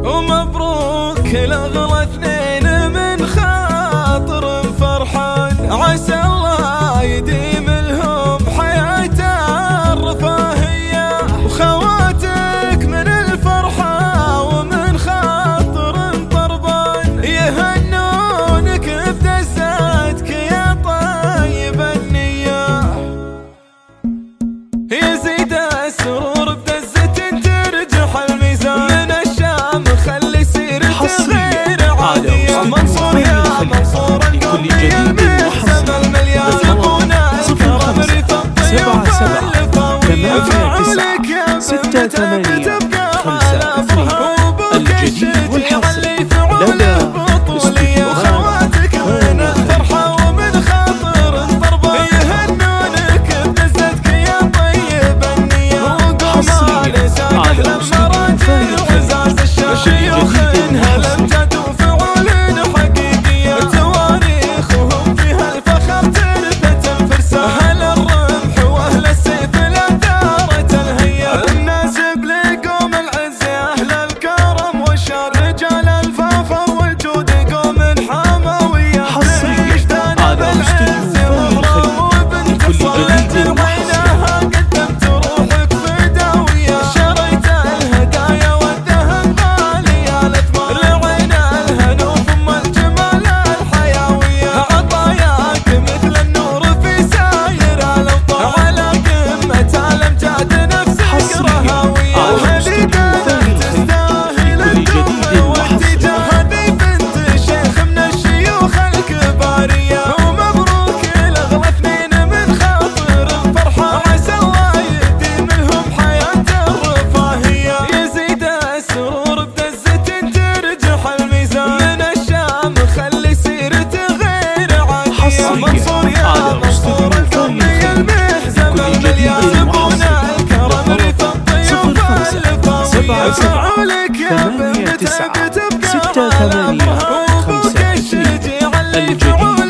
ومبروك لأغلى اثنين من خاطر فرحان، عسى الله يديم لهم حياة الرفاهية، وخواتك من الفرحة ومن خاطر طربان يهنونك بدزاتك يا طيب النية، يزيد السرور بدزة ترجح الميزان من الشام خلي سيرته غير عادية. منصور يا منصور القلبي المحسن المليان يكون الكرم رفق ضيوف الفاوية، فعولك يا بنت تبقى على فرحة الجديد والحصري لدى بطولية، خواتك من الفرحة ومن خاطر طربة يهنونك بدزتك يا طيب النية، وقوم لسانك لما راجل عزاز الشيوخ انها لم تدو فعول حقيقية، تواريخهم فيها الفخر تربة الفرسان، أهل الرمح وأهل السيف لا دارت الهية، الناس بلقوم العز أهل الكرم والشر رجال الفخر والجود قوم حموية، حصريا بالعز مغرم وبنت صلت عينها قدمت روحك فداوية، شريت الهدايا والذهب غالي الأثمار لعين الهنوف ثم الجمال الحيوية، عطاياك مثل النور في ساير الأوطان على قمة الأمجاد نفسك رهاوية، وهديتك تستاهل الدم والتجاه، هذي بنت شيخ من الشيوخ الكبارية، ومبروك لأغلى اثنين من خاطر الفرحة، عسى الله يديم لهم حياة الرفاهية، يزيد السرور بدزة ترجح الميزان من الشام خلي سيرته غير عادية. منصور يا منصور القلبي المحزم المليان يبون الكرم رفق ضيوف الفاوية، فعولك يا بنت تبقى على فرحة، وابوك الشجيع اللي فعول